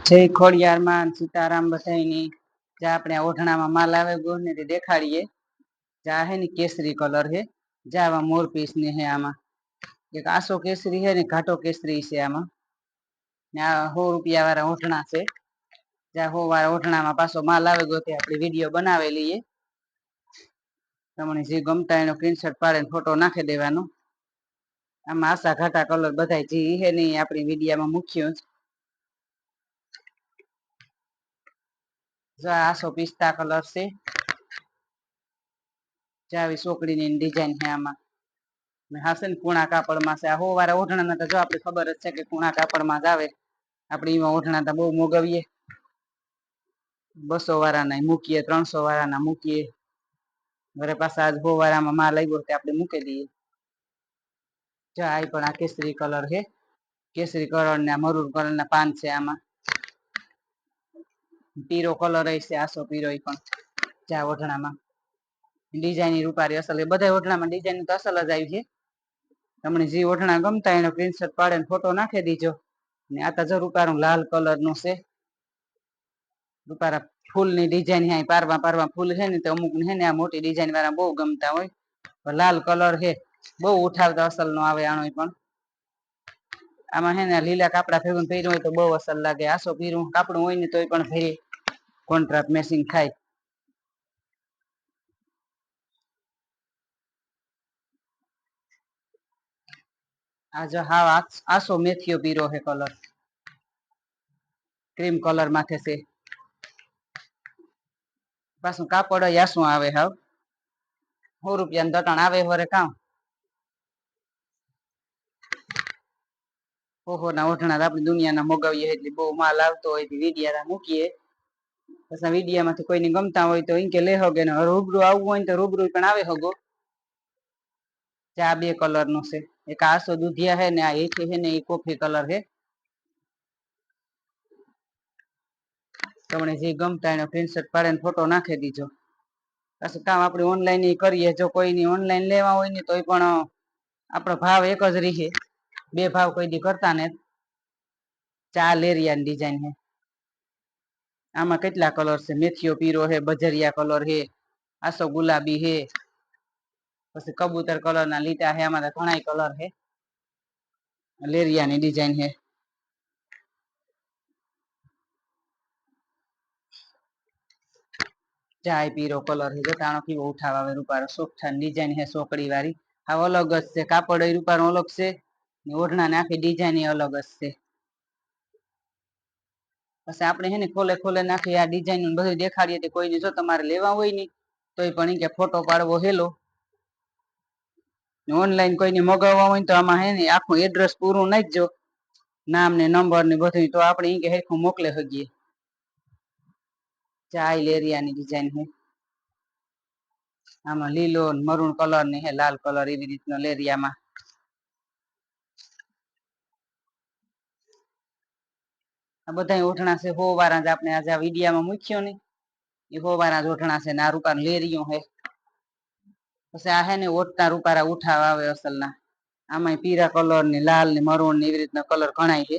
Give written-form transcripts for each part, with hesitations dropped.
જય ખોડિયારમાં સીતારામ બધાની જ્યાં આપણે ઓઢણામાં માલ આવે ગોને દેખાડીએ જા હે ને કેસરી કલર હે જાવા મોર પીસ ને હે આમાં એક આસો કેસરી હે ને ઘાટો કેસરી છે આમાં ને આ 100 રૂપિયા વાળા ઓઢણા છે જ્યાં 100 વાળા ઓઢણામાં પાછો માલ આવે ગયો તે આપણે વિડીયો બનાવેલી એ તમને જે ગમતા એનો સ્ક્રીનશોટ પાડીને ફોટો નાખી દેવાનો આમાં આસા ઘાટા કલર બધા જે હે ને આપણી વિડીયામાં મૂક્યો જો આસો પિસ્તા કલર છે જાવી છોકરીની ડિઝાઇન છે આમાં હાસે ને કુણા કાપડમાં છે આ 100 વાળા ઓઢણાના તો જો આપણે ખબર જ છે કે કુણા કાપડમાં જ આવે આપણે એમાં ઓઢણા તો બહુ મોગવીએ 200 વાળાના મૂકીએ 300 વાળાના મૂકીએ ઘરે પાછા આજ 100 વાળામાં માલ આવ્યો તે આપણે મૂકી દઈએ જો આ પણ આ કેસરી કલર છે કેસરી કલર ને મરૂન કલર ના પાન છે આમાં પીરો કલર છે આસો પીરો પણ જા ઓઢણામાં ડિઝાઇન રૂપારી અસલ એ બધા ઓઢણામાં ડિઝાઇન તો અસલ જ આવી છે તમને જે ઓઢણા ગમતા એનો સ્ક્રીનશોટ પાડીને ફોટો નાખી દીજો ને આ તો જો રૂપારું લાલ કલર નું છે રૂપારા ફૂલની ડિઝાઇન હે પારવા ફૂલ છે ને તો અમુક હે ને આ મોટી ડિઝાઇન વાળા બહુ ગમતા હોય લાલ કલર છે બહુ ઉઠાવતા અસલ નો આવે આનો પણ આમાં હે ને લીલા કાપડા ભેગું પહેર્યું હોય તો બહુ અસર લાગે આસો પીરું કાપડું હોય ને તોય પણ ભેરી કોન્ટ્રાસ્ટ મેચિંગ થાય આ જો હાવ આસો મેથીઓ પીરો હે કલર ક્રીમ કલર માથે છે પાછું કાપડ આસું આવે હાવ 100 રૂપિયા દટાણ આવે વરે કામ ઓહો ના ઓઢણા આપણી દુનિયાના મોગાવીએ એટલે બહુ માલ આવતો હોય વિડીયા મૂકીએ પછી વિડીયામાંથી કોઈને ગમતા હોય તો ઇનકે લે હગે ને રૂબરૂ આવવું હોય તો રૂબરૂ પણ આવે હગો ચા બે કલર નું છે એક આસો દુધિયા હે ને આ એથી હે ને એ કોફી કલર હે તમને જે ગમતા એનો સ્ક્રીનશોટ પાડીને ફોટો નાખી દીજો પાછું કામ આપણે ઓનલાઈન કરીએ જો કોઈની ઓનલાઈન લેવા હોય ને તોય પણ આપણો ભાવ એક જ રહે બે ભાવ કોઈ દી કરતા ને ચા લેરિયાની ડિઝાઇન હે આમાં કેટલા કલર છે મેથીઓ પીરો હે બજરિયા કલર હે આસો ગુલાબી હે પછી કબૂતર કલર ના લીટા હે આમાં ઘણા કલર હે લેરિયાની ડિઝાઇન હે ચાય પીરો કલર હે જોતાણો કેવો ઉઠાવ આવે રૂપારો સોફ્ટ ડિઝાઇન હે સોકડી વાળી આ અલગ જ છે કાપડ રૂપારો અલગ છે ઓઢણા ને આખી ડિઝાઇન અલગ જ છે પછી આપણે હે ને ખોલે ખોલે નાખી આ ડિઝાઇન બધું દેખાડીએ તો કોઈને જો તમારે લેવા હોય ને તોય પણ કે ફોટો પાડવો હેલો ઓનલાઈન કોઈને મગાવવા હોય તો આમાં હે ને આખું એડ્રેસ પૂરું નાખજો નામ ને નંબર ને બધું તો આપણે ઈ કે હેરખું મોકલે હગીએ ચાય લેરિયાની ડિઝાઇન હે આમાં લીલો મરૂન કલર ની હે લાલ કલર એવી રીતનો લેરિયામાં આ બધા ઓઢણા છે 100 વાળા જ આપણે આજે આ વિડીયામાં મૂક્યો ને એ 100 વાળા જ ઓઢણા છે ને આ રૂપાર લેરિયો હે પછી આ હે ને ઓઢતા રૂપારા ઉઠાવ આવે અસલ ના આમાં પીરા કલર ને લાલ ને મરૂન ને એવી રીતના કલર ઘણાય છે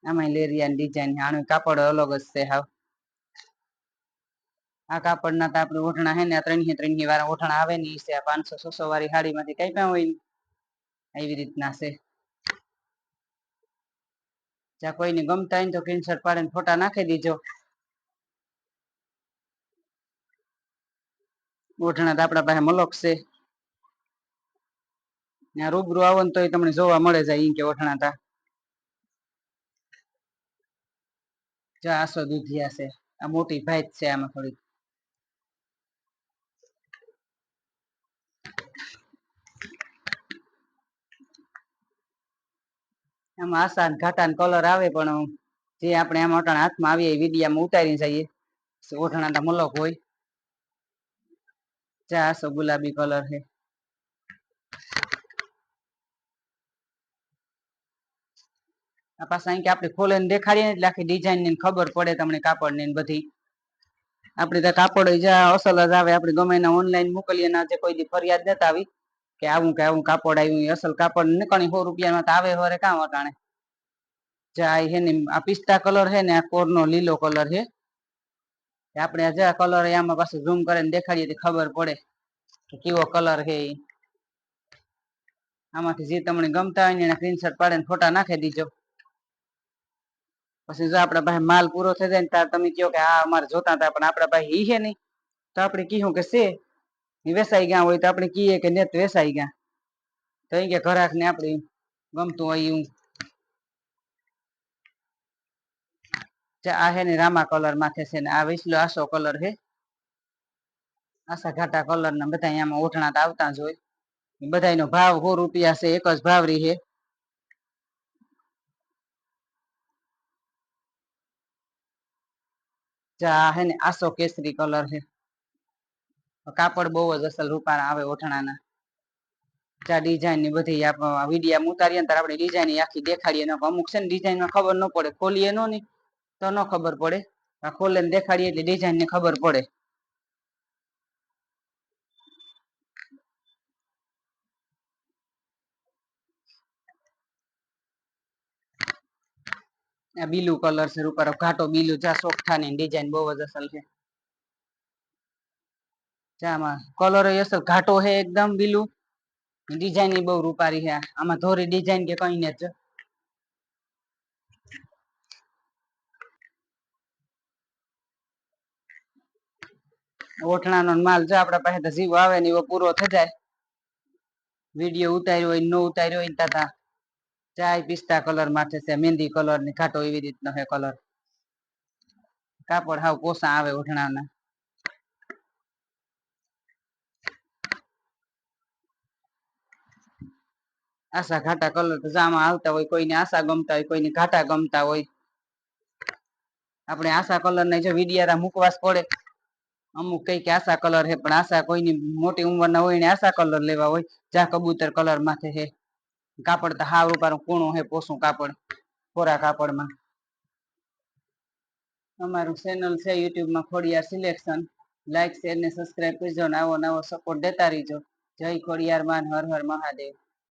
આમાં લેરિયાની ડિઝાઇન આનું કાપડ અલગ જ છે હાવ આ કાપડના તો આપણે ઓઢણા હે ને 3 વાળા ઓઢણા આવે ને ઈ છે 500-600 વાળી સાડીમાંથી કઈ પણ હોય એવી રીતના છે જ્યાં કોઈને ગમતા હોય તો સ્ક્રીનશોટ પાડીને ફોટા નાખી દીજો ઓઢણા તો આપણા પાસે મલક છે ત્યાં રૂબરૂ આવો ને તોય તમને જોવા મળે જાય ઈ કે ઓઢણા તા જો આસો દુધિયા છે આ મોટી ભાઈ છે આમાં થોડીક આમાં આસા ઘાટા કલર આવે પણ જે આપણે આમાં અટાણા હાથમાં આવીએ એ વિડીયામાં ઉતારી જઈએ ઓઢણા મલક હોય ચા આસો ગુલાબી કલર છે આ પાછા અહીં કે આપણે ખોલીને દેખાડીએ ને એટલે આખી ડિઝાઇન ની ખબર પડે તમને કાપડ ની બધી આપણે તો કાપડ જ્યાં અસલ જ આવે આપણે ગમે એના ઓનલાઈન મોકલીએ ના જે કોઈ દી ફરિયાદ નતા આવી કે આવું કાપડ આવ્યું, અસલ કાપડ નીકળી 100 રૂપિયામાં તો આવે હોરે કામ અટાણે. જા હે ને આ પિસ્તા કલર હે ને આ કોરનો લીલો કલર હે. આપણે આ કલર આમાં પાછું ઝૂમ કરીને દેખાડીએ તો ખબર પડે કે કેવો કલર હે. આમાંથી જે તમને ગમતા હોય ને એના સ્ક્રીનશોટ પાડીને ફોટા નાખી દીજો. પછી જો આપણા પાસે માલ પૂરો થઈ જાય ને ત્યારે તમે કહો કે આ અમારે જોતા હતા પણ આપણા પાસે ઈ છે નહીં, તો આપણે કીધું કે છે વેસાઈ ગયા હોય તો આપણે કહીએ કે નેત વેસાઈ ગયા, તો એ કે ઘરાક ને આપણે ગમતું હોય એવું. આ હે ને રામા કલર માથે છે ને આ વિસલો આસો કલર છે. આસા ઘાટા કલર ના બધા આમાં ઓઢણા આવતા જ હોય. બધાનો ભાવ 100 રૂપિયા છે, એક જ ભાવરી છે. જા હે ને આસો કેસરી કલર છે. કાપડ બહુ જ અસલ રૂપાળા આવે ઓઢણાના. જા ડિઝાઇન ની બધી વિડીયા ઉતારીએ ત્યારે આપણે ડિઝાઇન આખી દેખાડીએ. અમુક છે ને ડિઝાઇનમાં ખબર ન પડે, ખોલીએ નો ની તો ન ખબર પડે. આ ખોલે ને દેખાડીએ એટલે ડિઝાઇન ની ખબર પડે. આ બીલુ કલર છે, ઉપર ઘાટો બીલુ. જા સોખઠાની ડિઝાઇન બહુ જ અસલ છે. જામાં કલર અસલ ઘાટો હે એકદમ બીલુ. ડિઝાઇન બહુ રૂપારી છે. આમાં ધોરી ડિઝાઇન કે કઈ ને જ ઓઠણાનો માલ જો આપડા પાસે તો જીવો આવે ને એવો પૂરો થઈ જાય. વિડીયો ઉતાર્યો હોય ન ઉતાર્યો હોય તા ચાય પિસ્તા કલર માટે છે, મહેંદી કલર ની ઘાટો એવી રીતનો હે કલર. કાપડ હાવ પોસા આવે ઓઢણાના. આશા ઘાટા કલર તો જામાં આવતા હોય, કોઈને આશા ગમતા હોય, કોઈને ઘાટા ગમતા હોય. આપણે આશા કલર ને જો વિડીયા મૂકવાસ પડે. અમુક કઈ કે આશા કલર હે પણ આશા કોઈની મોટી ઉંમર ના હોય ને આશા કલર લેવા હોય. જા કબૂતર કલર માથે હે. કાપડ તો હાવ રૂપારું કૂણું હે, પોસું કાપડ કોરા કાપડમાં. અમારું ચેનલ છે યુટ્યુબમાં ખોડિયાર સિલેક્શન. લાઈક શેર ને સબસ્ક્રાઈબ કરજો. આવો નવો સપોર્ટ દેતા રહીજો. જય ખોડિયાર માન, હર હર મહાદેવ.